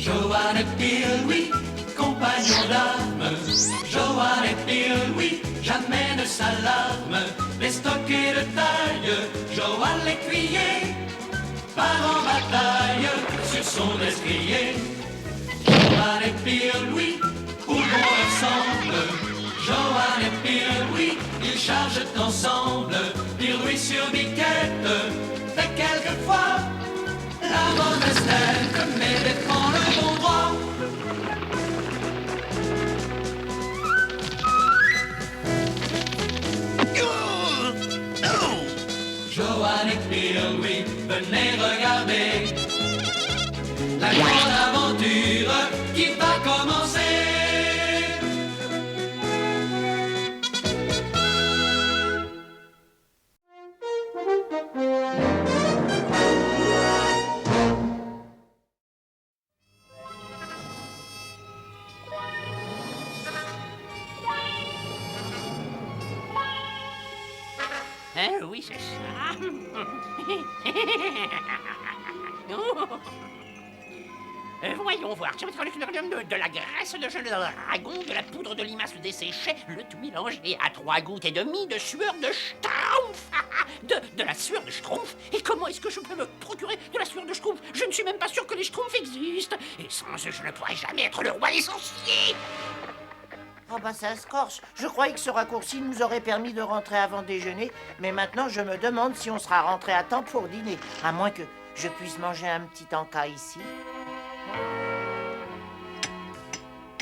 Joanne et Pierre, oui, compagnons d'armes. Joanne et Pierre, oui, jamais ne s'alarme. Les stockés de taille, Joanne l'écuyer, part en bataille sur son destrier. Joanne et Pierre, oui, où bon ensemble. Joanne et Pierre, oui, ils chargent ensemble. Pierre, oui, sur biquette, fait quelquefois la mauvaise tête, mais défend le bon droit. Joanne et Pierre, oui, venez regarder la grande aventure qui va commencer. Oui, c'est ça. Voyons voir. Tu vas de la graisse de jeu de dragon, de la poudre de limace desséchée, le tout mélangé à 3 gouttes et demie de sueur de schtroumpf. De la sueur de schtroumpf. Et comment est-ce que je peux me procurer de la sueur de schtroumpf? Je ne suis même pas sûr que les schtroumpfs existent. Et sans eux, je ne pourrais jamais être le roi des sorciers. Oh bah ça scorche. Je croyais que ce raccourci nous aurait permis de rentrer avant déjeuner, mais maintenant je me demande si on sera rentré à temps pour dîner, à moins que je puisse manger un petit encas ici.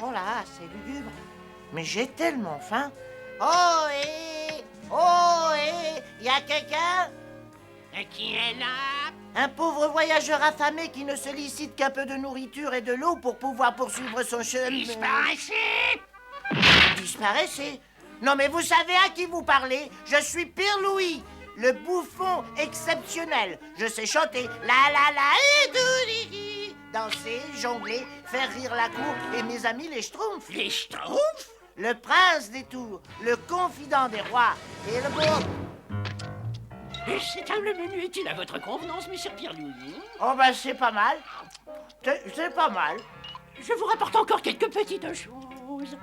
Oh là, c'est lugubre. Mais j'ai tellement faim. Oh y a quelqu'un? Qui est là? Un pauvre voyageur affamé qui ne sollicite qu'un peu de nourriture et de l'eau pour pouvoir poursuivre son chemin. Disparaissez! Disparaissez? Non mais vous savez à qui vous parlez? Je suis Pierre Louis, le bouffon exceptionnel. Je sais chanter la et danser, jongler, faire rire la cour et mes amis les schtroumpfs. Les schtroumpfs? Le prince des tours, le confident des rois et le beau... Cet humble menu est-il à votre convenance, monsieur Pierre Louis? Oh ben c'est pas mal. C'est pas mal. Je vous rapporte encore quelques petites choses.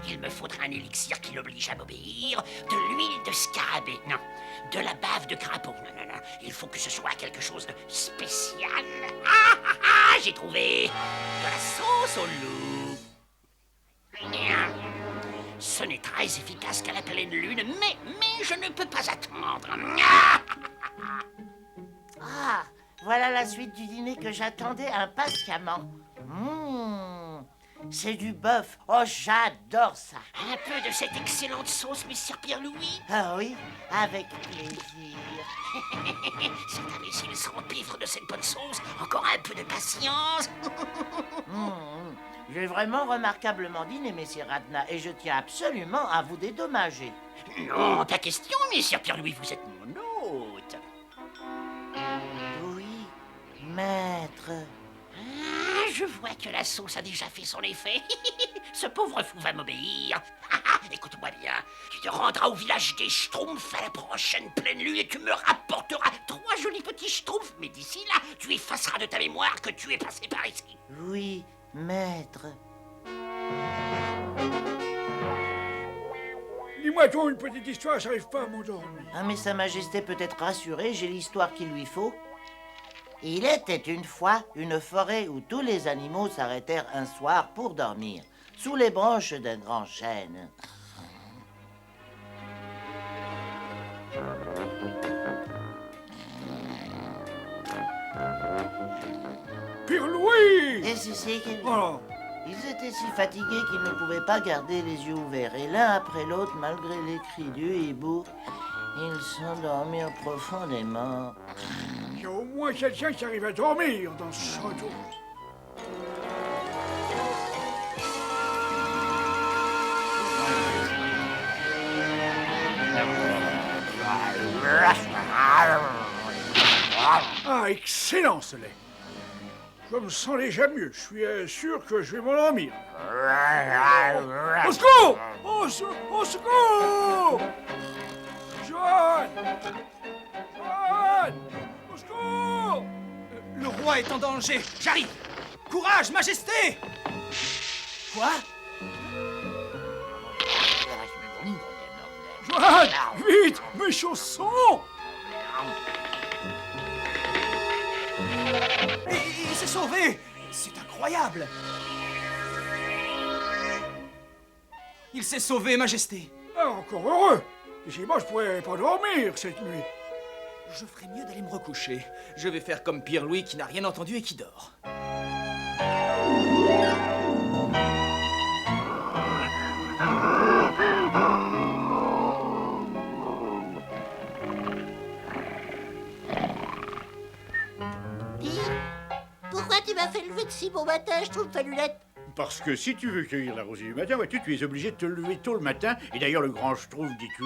Il me faudra un élixir qui l'oblige à m'obéir, de l'huile de scarabée, non, de la bave de crapaud, non, il faut que ce soit quelque chose de spécial. J'ai trouvé de la sauce au loup. Ce n'est très efficace qu'à la pleine lune, mais je ne peux pas attendre. Ah, voilà la suite du dîner que j'attendais impatiemment. C'est du bœuf. Oh, j'adore ça. Un peu de cette excellente sauce, monsieur Pierre-Louis? Ah oui, avec plaisir. Cet imbécile s'empiffre de cette bonne sauce. Encore un peu de patience. J'ai vraiment remarquablement dîné, messire Radna, et je tiens absolument à vous dédommager. Non, pas question, monsieur Pierre-Louis, vous êtes mon hôte. Oui, maître. Je vois que la sauce a déjà fait son effet. Ce pauvre fou va m'obéir. Écoute-moi bien, tu te rendras au village des Schtroumpfs à la prochaine pleine lune et tu me rapporteras 3 jolis petits Schtroumpfs. Mais d'ici là, tu effaceras de ta mémoire que tu es passé par ici. Oui, maître. Dis-moi donc une petite histoire, j'arrive pas à m'endormir. Ah, mais Sa Majesté peut être rassurée, j'ai l'histoire qu'il lui faut. Il était une fois une forêt où tous les animaux s'arrêtèrent un soir pour dormir, sous les branches d'un grand chêne. Pierre Louis! Et c'est que... Oh, Ils étaient si fatigués qu'ils ne pouvaient pas garder les yeux ouverts. Et l'un après l'autre, malgré les cris du hibou, ils s'endormirent profondément. il y a au moins quelqu'un qui arrive à dormir dans ce château. Ah, excellent ce lait. Je me sens déjà mieux. Je suis sûr que je vais m'endormir. Au secours! Au secours! Joanne! Joanne! Au secours! Le roi roi est en danger. J'arrive. Courage, majesté. Quoi? Johan, vite, mes chaussons! Il s'est sauvé. C'est incroyable. Il s'est sauvé, majesté. Ah, encore heureux! Ici, moi, je pourrais pas dormir cette nuit. Je ferais mieux d'aller me recoucher. Je vais faire comme Pierre-Louis qui n'a rien entendu et qui dort. Dis, pourquoi tu m'as fait lever de si bon matin, je trouve ta lunette? Parce que si tu veux cueillir la rosée du matin, vois-tu, tu es obligé de te lever tôt le matin. Et d'ailleurs, le grand Schtroumpf, dis-tu.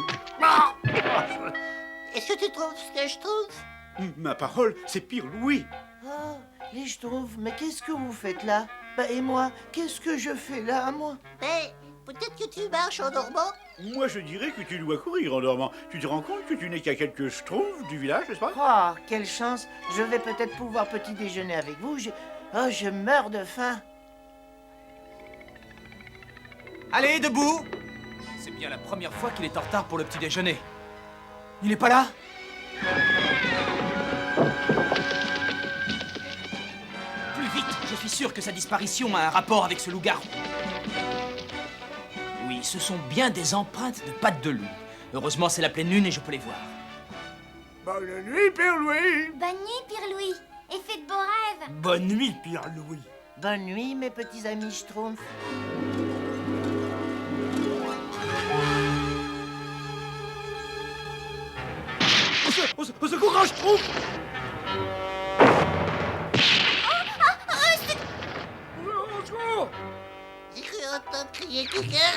Est-ce que tu trouves ce que je trouve? Ma parole, c'est pire Louis. Oh, les Schtroumpfs, mais qu'est-ce que vous faites là? Bah, et moi, qu'est-ce que je fais là, moi? Mais peut-être que tu marches en dormant? Moi, je dirais que tu dois courir en dormant. Tu te rends compte que tu n'es qu'à quelques Schtroumpfs du village, n'est-ce pas? Oh, quelle chance! Je vais peut-être pouvoir petit déjeuner avec vous. Oh, je meurs de faim. Allez, debout. C'est bien la première fois qu'il est en retard pour le petit déjeuner. Il n'est pas là? Plus vite, je suis sûr que sa disparition a un rapport avec ce loup-garou. Oui, ce sont bien des empreintes de pattes de loup. Heureusement, c'est la pleine lune et je peux les voir. Bonne nuit, Père Louis! Bonne nuit, Pierre-Louis, et fais de beaux rêves. Bonne nuit, Père Louis. Bonne nuit, mes petits amis Schtroumpfs. Au secours, grand Schtroumpf! Au secours! J'ai cru entendre crier quelqu'un.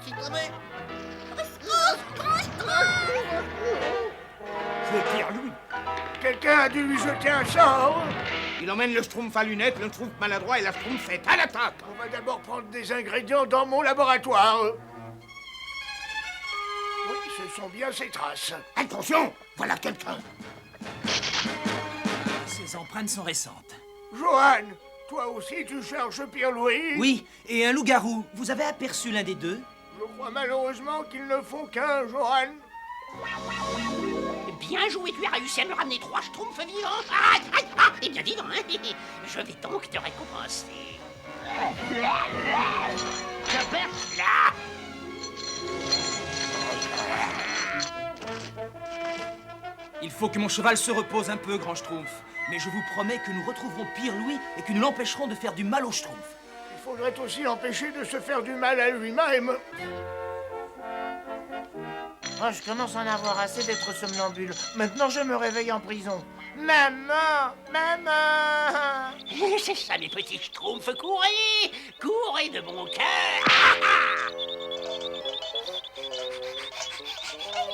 Je suis tombé. C'est Pierre Louis. Quelqu'un a dû lui jeter un sort. Il emmène le Schtroumpf à lunettes, le Schtroumpf maladroit et la Schtroumpfette à l'attaque. On va d'abord prendre des ingrédients dans mon laboratoire. Oui, ce sont bien ces traces. Attention, voilà quelqu'un. Ces empreintes sont récentes. Johan, toi aussi tu cherches Pierre Louis? Oui, et un loup-garou. Vous avez aperçu l'un des deux? Je crois malheureusement qu'ils ne font qu'un, Johan. Bien joué, tu as réussi à me ramener 3 Schtroumpfs vivants. Ah, ah, ah. Eh bien, dis donc, hein, je vais donc te récompenser. Je perce là. Il faut que mon cheval se repose un peu, grand Schtroumpf. Mais je vous promets que nous retrouverons Pierre-Louis et que nous l'empêcherons de faire du mal au Schtroumpf. Il faudrait aussi l'empêcher de se faire du mal à lui-même. Oh, je commence à en avoir assez d'être somnambule. Maintenant, je me réveille en prison. Maman! Maman! C'est ça, mes petits Schtroumpfs, courez! Courez de bon cœur!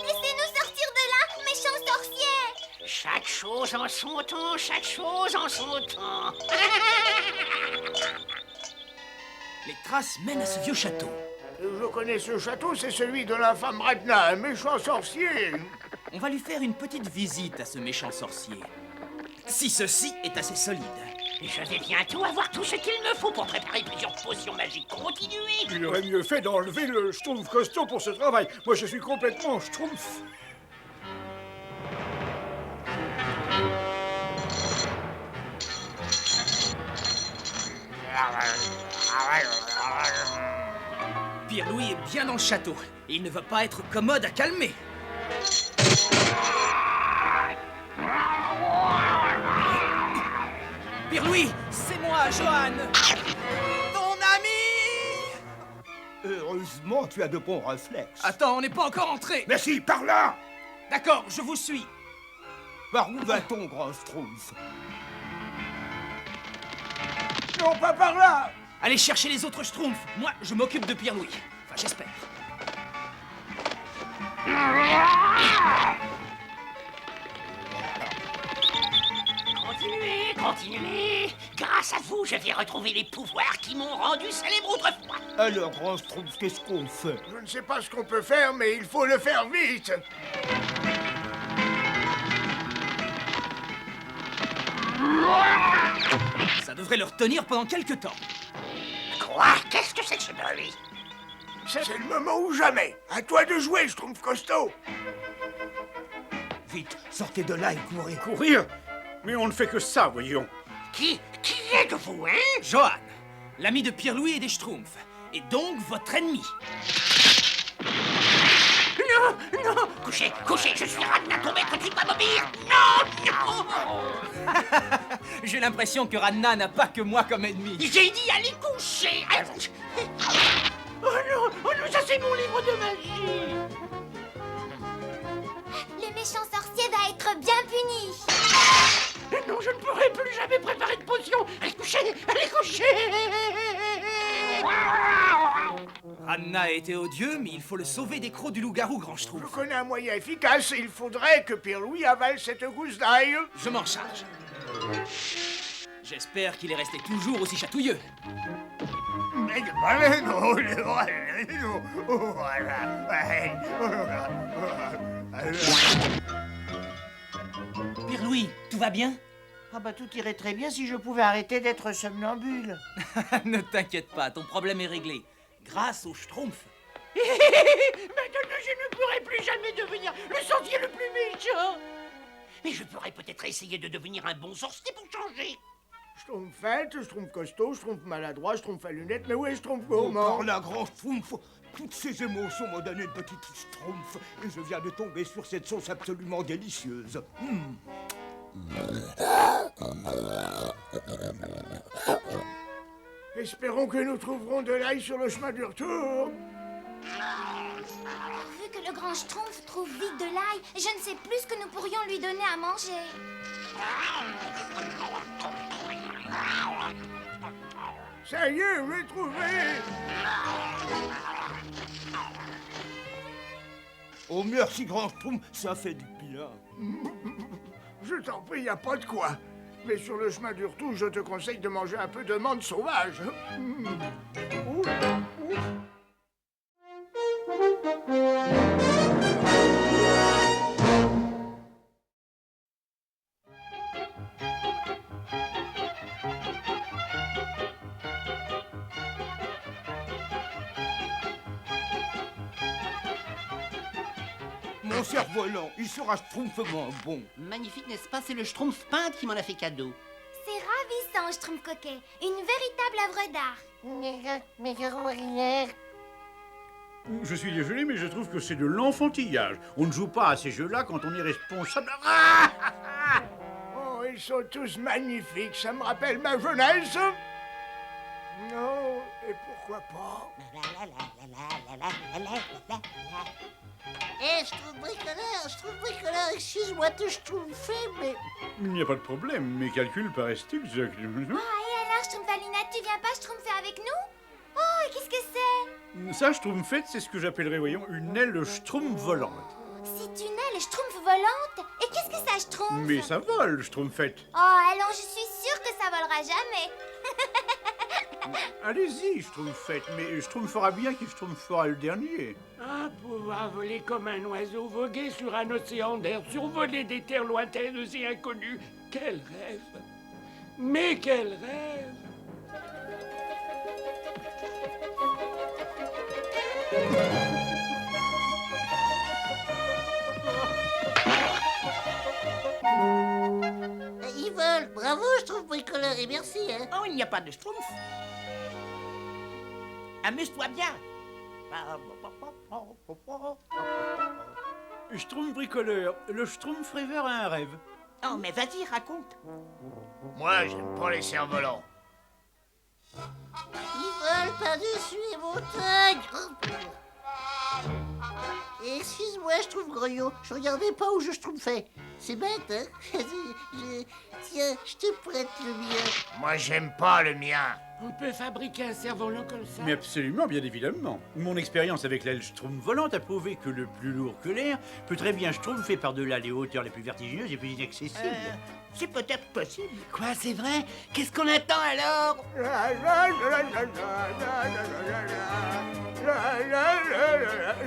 Laissez-nous sortir de là, méchants sorciers. Chaque chose en son temps, chaque chose en son temps. Les traces mènent à ce vieux château. Je connais ce château, c'est celui de l'infâme Radna, un méchant sorcier. On va lui faire une petite visite à ce méchant sorcier. Si ceci est assez solide. Je vais bientôt avoir tout ce qu'il me faut pour préparer plusieurs potions magiques. Continuez! Il aurait mieux fait d'enlever le Schtroumpf costaud pour ce travail. Moi, je suis complètement Schtroumpf. Pierre-Louis est bien dans le château. Et il ne va pas être commode à calmer. Pierre-Louis, c'est moi, Johan. Ton ami. Heureusement, tu as de bons réflexes. Attends, on n'est pas encore entré. Merci, par là. D'accord, je vous suis. Par où va-t-on, grand Schtroumpf? Non, pas par là. Allez chercher les autres Schtroumpfs. Moi, je m'occupe de Pierre-Louis. Enfin, j'espère. Continuez, continuez! Grâce à vous, je vais retrouver les pouvoirs qui m'ont rendu célèbre autrefois. Alors, grand Schtroumpf, qu'est-ce qu'on fait? Je ne sais pas ce qu'on peut faire, mais il faut le faire vite. devrait leur tenir pendant quelque temps. Quoi? Qu'est-ce que c'est que ce bruit? C'est le moment ou jamais. À toi de jouer, Schtroumpf costaud. Vite, sortez de là et courez. Courir? Mais on ne fait que ça, voyons. Qui êtes-vous, hein? Johan, l'ami de Pierre-Louis et des Schtroumpfs, et donc votre ennemi. Non! Couchez, je suis Radna, ton maître, tu dois m'obéir! Non! J'ai l'impression que Radna n'a pas que moi comme ennemi. J'ai dit aller coucher! Oh non, ça c'est mon livre de magie! Le méchant sorcier va être bien puni. Non, je ne pourrai plus jamais préparer de potion! Allez coucher! Radna a été odieux, mais il faut le sauver des crocs du loup-garou, grand Je Schtroumpf. connais un moyen efficace. Il faudrait que Pierre-Louis avale cette gousse d'ail. Je m'en charge. J'espère qu'il est resté toujours aussi chatouilleux. Pierre-Louis, tout va bien? Ah bah tout irait très bien si je pouvais arrêter d'être somnambule. Ne t'inquiète pas, ton problème est réglé. Grâce au Schtroumpf. Maintenant, je ne pourrai plus jamais devenir le sorcier le plus méchant! Mais je pourrais peut-être essayer de devenir un bon sorcier pour changer! Schtroumpfette, Schtroumpf costaud, Schtroumpf maladroit, Schtroumpf à lunettes. Mais où est Schtroumpf Oh, gourmand? par la grand Schtroumpf, toutes ces émotions m'ont donné une petite Schtroumpf. Et je viens de tomber sur cette sauce absolument délicieuse. Espérons que nous trouverons de l'ail sur le chemin du retour. Vu que le grand Schtroumpf trouve vite de l'ail, je ne sais plus ce que nous pourrions lui donner à manger. Ça y est, je l'ai trouvé. Oh, merci, grand Schtroumpf, ça fait du bien. Je t'en prie, y a pas de quoi. Mais sur le chemin du retour, je te conseille de manger un peu de menthe sauvage. Mon cerf-volant, il sera schtroumpfement bon. Magnifique, n'est-ce pas? C'est le Schtroumpf peintre qui m'en a fait cadeau. C'est ravissant, Schtroumpf coquet. Une véritable œuvre d'art. Je suis désolé, mais je trouve que c'est de l'enfantillage. On ne joue pas à ces jeux-là quand on est responsable. Oh, ils sont tous magnifiques. Ça me rappelle ma jeunesse. Non, et pourquoi pas? Schtroumpf-bricoleur, excuse-moi de Schtroumpfer, mais... Il n'y a pas de problème, mes calculs paraissent exacts. Oh, et alors, Schtroumpf à lunettes, tu viens pas Schtroumpfer avec nous? Oh, et qu'est-ce que c'est? Ça, Schtroumpfette, c'est ce que j'appellerais, voyons, une aile Schtroumpf volante. C'est une aile Schtroumpf volante? Et qu'est-ce que ça, Schtroumpf? Mais ça vole, Schtroumpfette. Oh, alors je suis sûre que ça volera jamais. Allez-y, Schtroumpfette, mais Schtroumpfera bien qui Schtroumpfera le dernier. Ah, pouvoir voler comme un oiseau, voguer sur un océan d'air, survoler des terres lointaines et inconnues. Quel rêve! Mais quel rêve! Ils volent, bravo Schtroumpf-bricoleur, et merci, hein. Oh, il n'y a pas de Schtroumpf. Amuse-toi bien. Schtroumpf bricoleur, le Schtroumpf rêveur a un rêve. Oh, mais vas-y, raconte. Moi, j'aime pas les cerfs-volants. Ils volent par-dessus les montagnes. Excuse-moi, je trouve Grognon. Je regardais pas où je Schtroumpfais. C'est bête, hein? Tiens, je te prête le mien. Moi, j'aime pas le mien. On peut fabriquer un cerf-volant comme ça? Mais absolument, bien évidemment. Mon expérience avec l'aile Schtroumpf volante a prouvé que le plus lourd que l'air peut très bien Schtroumpfer par-delà les hauteurs les plus vertigineuses et plus inaccessibles. C'est peut-être possible. Quoi, c'est vrai? Qu'est-ce qu'on attend alors?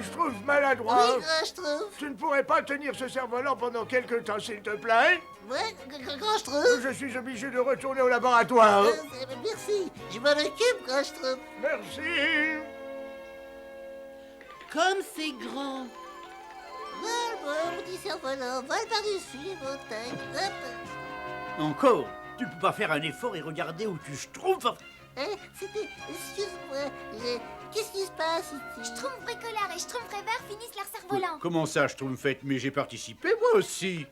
Je trouve maladroit. Oui, Grand Schtroumpf. Tu ne pourrais pas tenir ce cerf-volant pendant quelque temps, s'il te plaît? Ouais, Grand Schtroumpf. Je suis obligé de retourner au laboratoire. Merci, je m'en occupe, Grand Schtroumpf. Merci. Comme c'est grand. Vol, mon petit cerf-volant, vol par-dessus les montagnes. Hop. Encore? Tu peux pas faire un effort et regarder où tu schtroumpfes? C'était... Excuse-moi, qu'est-ce qui se passe ici? Schtroumpf bricoleur et Schtroumpf rêveur finissent leur cerf-volant. Comment ça, schtroumpfette? Mais j'ai participé, moi aussi.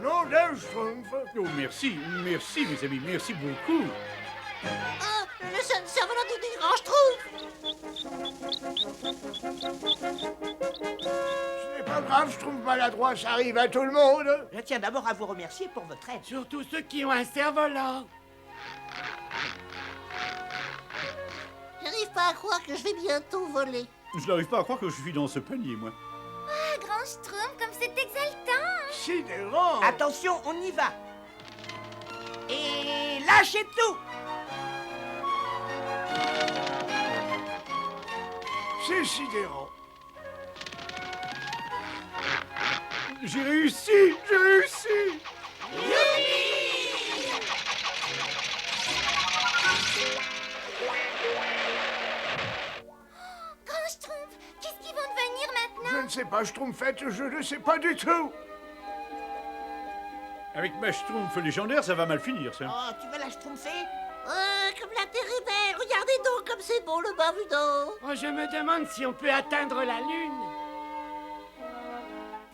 Non, d'un Schtroumpf. Oh, merci, merci, mes amis, merci beaucoup. Ah, le cerf-volant du Grand Schtroumpf. Ce n'est pas grave, je trouve maladroit, ça arrive à tout le monde. Je tiens d'abord à vous remercier pour votre aide. Surtout ceux qui ont un cerf-volant. J'arrive pas à croire que je vais bientôt voler. Je n'arrive pas à croire que je suis dans ce panier, moi. Ah, Grand Schtroumpf, comme c'est exaltant. Sidérant. Attention, on y va. Et lâchez tout. C'est sidérant. J'ai réussi, j'ai réussi. Grand Schtroumpf, qu'est-ce qu'ils vont devenir maintenant? Je ne sais pas, Schtroumpfette, je ne sais pas du tout. Avec ma schtroumpf légendaire, ça va mal finir, ça. Oh, tu veux la schtroumpfer? Comme la terre est belle. Regardez donc comme c'est beau le bas vu d'en haut. Oh, je me demande si on peut atteindre la Lune.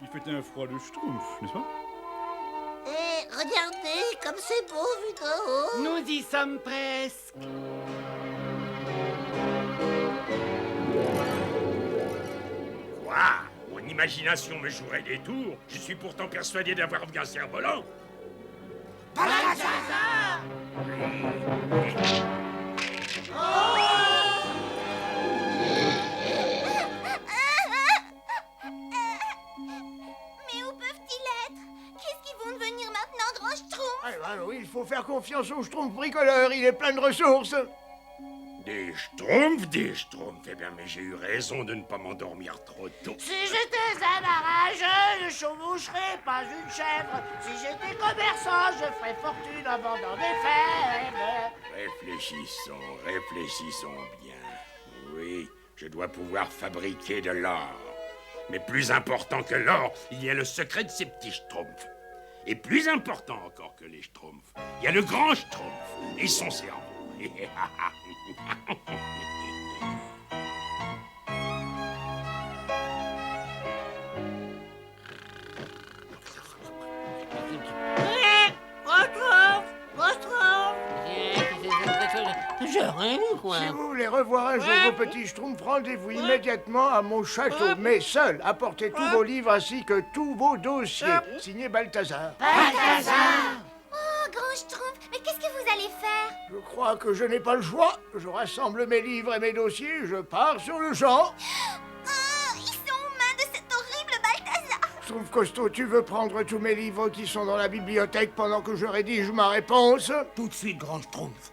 Il fait un froid de schtroumpf, n'est-ce pas? Et regardez comme c'est beau vu d'en haut. Nous y sommes presque. Quoi? Mon imagination me jouerait des tours. Je suis pourtant persuadé d'avoir vu un cerf-volant. Mais où peuvent-ils être? Qu'est-ce qu'ils vont devenir maintenant, Grand Schtroumpf? Alors, oui, il faut faire confiance au Schtroumpf bricoleur, il est plein de ressources. Des schtroumpfs, des schtroumpfs. Eh bien, mais j'ai eu raison de ne pas m'endormir trop tôt. Si j'étais un arrangeur, je chevaucherais pas une chèvre. Si j'étais commerçant, je ferais fortune en vendant des fèves. Réfléchissons, réfléchissons bien. Oui, je dois pouvoir fabriquer de l'or. Mais plus important que l'or, il y a le secret de ces petits schtroumpfs. Et plus important encore que les schtroumpfs, il y a le grand schtroumpf et son cerveau. J'ai rien vu, quoi. Si vous voulez revoir un jour vos petits schtroumpfs, rendez-vous immédiatement à mon château, mais seul. Apportez tous vos livres ainsi que tous vos dossiers. Signé Balthazar. Oh, Grand Schtroumpf, mais qu'est-ce que vous allez faire? Je crois que je n'ai pas le choix. Je rassemble mes livres et mes dossiers, je pars sur le champ. Ils sont aux mains de cet horrible Balthazar. Schtroumpf costaud, tu veux prendre tous mes livres qui sont dans la bibliothèque pendant que je rédige ma réponse? Tout de suite, grand Schtroumpf.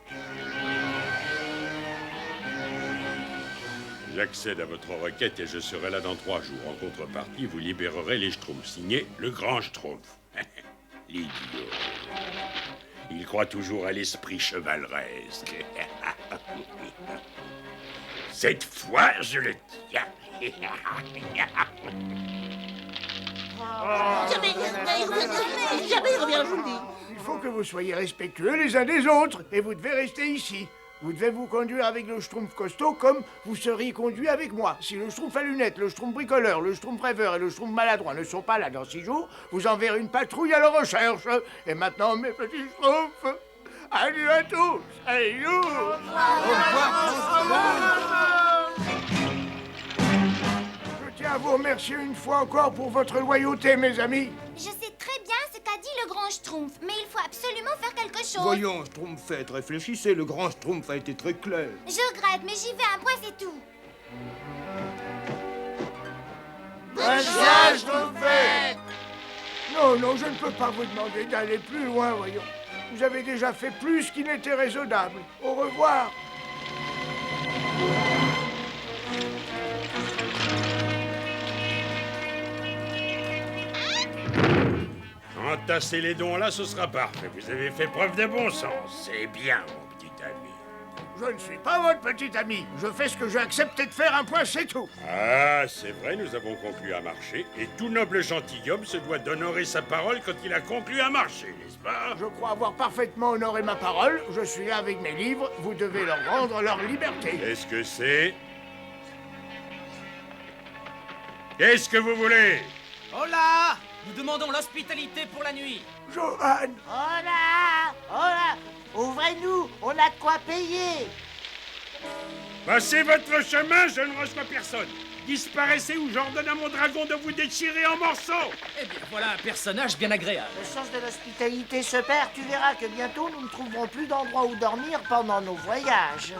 J'accède à votre requête et je serai là dans 3 jours. En contrepartie, vous libérerez les schtroumpfs. Signé le grand Schtroumpf. L'idiot. Il croit toujours à l'esprit chevaleresque. Cette fois, je le tiens. Jamais il revient, je vous le dis. Il faut que vous soyez respectueux les uns des autres et vous devez rester ici. Vous devez vous conduire avec le Schtroumpf costaud comme vous seriez conduit avec moi. Si le Schtroumpf à lunettes, le Schtroumpf bricoleur, le Schtroumpf rêveur et le Schtroumpf maladroit ne sont pas là dans 6 jours, vous enverrez une patrouille à leur recherche. Et maintenant, mes petits Schtroumpfs, adieu à tous. Adieu. Au revoir. Je tiens à vous remercier une fois encore pour votre loyauté, mes amis. Je sais très bien ce qu'a dit le Grand Schtroumpf, mais il faut absolument faire quelque chose. Voyons, Schtroumpfette, réfléchissez, le grand Schtroumpf a été très clair. Je regrette, mais j'y vais un point, c'est tout. Bonne chance, Schtroumpfette. Non, je ne peux pas vous demander d'aller plus loin, voyons. Vous avez déjà fait plus qu'il n'était raisonnable. Au revoir. Entassez les dons là, ce sera parfait. Vous avez fait preuve de bon sens. C'est bien, mon petit ami. Je ne suis pas votre petit ami. Je fais ce que j'ai accepté de faire, un point, c'est tout. Ah, c'est vrai, nous avons conclu un marché. Et tout noble gentilhomme se doit d'honorer sa parole quand il a conclu un marché, n'est-ce pas? Je crois avoir parfaitement honoré ma parole. Je suis là avec mes livres. Vous devez leur rendre leur liberté. Qu'est-ce que c'est? Qu'est-ce que vous voulez? Hola! Nous demandons l'hospitalité pour la nuit. Johan! Hola! Hola! Ouvrez-nous, on a de quoi payer. Passez votre chemin, je ne reçois personne. Disparaissez ou j'ordonne à mon dragon de vous déchirer en morceaux. Eh bien, voilà un personnage bien agréable. Le sens de l'hospitalité se perd. Tu verras que bientôt nous ne trouverons plus d'endroit où dormir pendant nos voyages.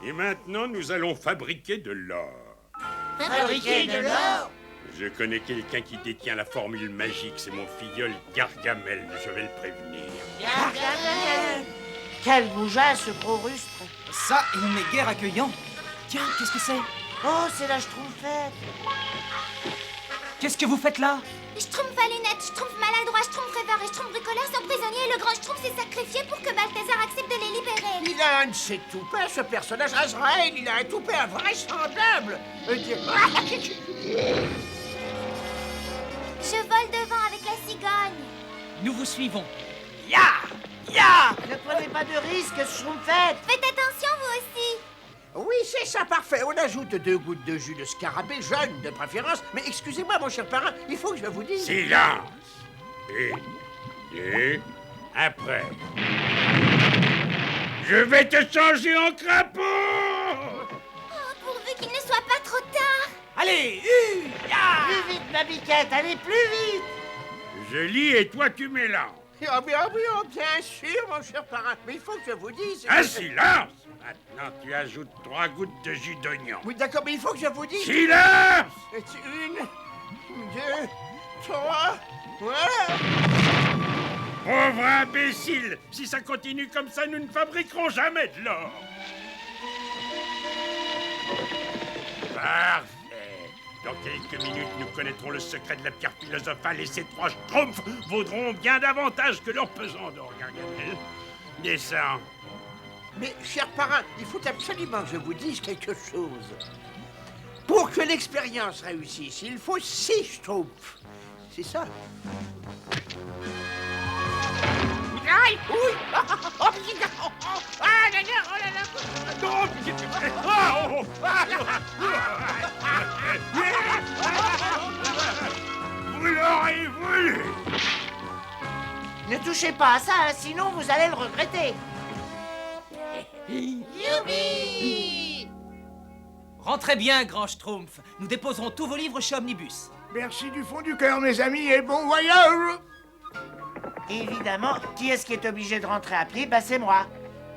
Et maintenant, nous allons fabriquer de l'or. Fabriquer de l'or? Je connais quelqu'un qui détient la formule magique, c'est mon filleul Gargamel, je vais le prévenir. Gargamel! Quel goujat, ce gros rustre! Ça, il n'est guère accueillant. Tiens, qu'est-ce que c'est? Oh, c'est la Schtroumpfette! Qu'est-ce que vous faites là? Schtroumpf à lunettes, Schtroumpf maladroit, Schtroumpf rêveur et Schtroumpf bricoleur sont prisonniers et le grand Schtroumpf s'est sacrifié pour que Balthazar accepte de les libérer. Il a un de ses toupets, ce personnage Azrael. Il a un toupet invraisemblable. Je vole devant avec la cigogne. Nous vous suivons. Ya! Ya! Ne prenez pas de risques, Schtroumpfette! Faites attention, vous aussi. Oui, c'est ça, parfait. On ajoute 2 gouttes de jus de scarabée, jeune de préférence. Mais excusez-moi, mon cher parrain, il faut que je vous dise... Silence! 1, 2, après. Je vais te changer en crapaud! Oh, pourvu qu'il ne soit pas trop tard. Allez, ya! Plus vite, ma biquette, allez, plus vite! Je lis et toi tu mélanges. Ah, bien sûr, mon cher parrain. Mais il faut que je vous dise... Un silence! Maintenant tu ajoutes 3 gouttes de jus d'oignon. Oui, d'accord, mais il faut que je vous dise... Silence! 1, 2, 3... Voilà! Pauvre imbécile! Si ça continue comme ça, nous ne fabriquerons jamais de l'or. Parfait. Dans quelques minutes, nous connaîtrons le secret de la pierre philosophale et ces 3 schtroumpfs vaudront bien davantage que leur pesant d'or, Gargamel. Descends. Mais, cher parrain, il faut absolument que je vous dise quelque chose. Pour que l'expérience réussisse, il faut 6 schtroumpfs. C'est ça. Aïe! Oui! Oh, petit gars! Ah, là, là, oh là là! Non, vous l'aurez voulu! Ne touchez pas à ça, hein, sinon vous allez le regretter. Youpi! Rentrez bien, grand Schtroumpf. Nous déposerons tous vos livres chez Omnibus. Merci du fond du cœur, mes amis, et bon voyage! Évidemment, qui est-ce qui est obligé de rentrer à pied? Bah c'est moi.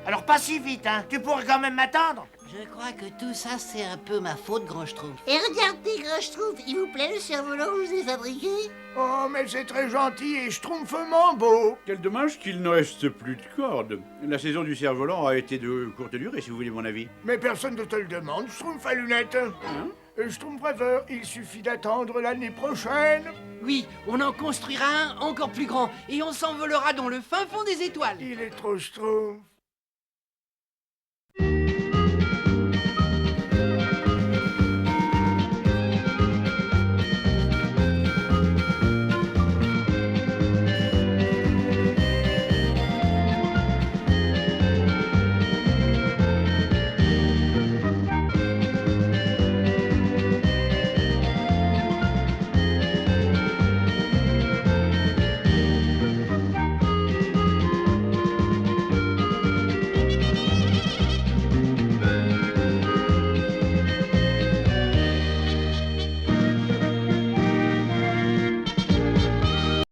Alors pas si vite, hein. Tu pourrais quand même m'attendre. Je crois que tout ça, c'est un peu ma faute, Grand Schtroumpf. Et regardez, Grand Schtroumpf, il vous plaît le cerf-volant que je vous ai fabriqué? Oh, mais c'est très gentil et schtroumpfement beau. Quel dommage qu'il ne reste plus de cordes. La saison du cerf-volant a été de courte durée, si vous voulez mon avis. Mais personne ne te le demande, Schtroumpf à lunettes. Schtroumpf rêveur, il suffit d'attendre l'année prochaine. Oui, on en construira un encore plus grand et on s'envolera dans le fin fond des étoiles. Il est trop Schtroumpf.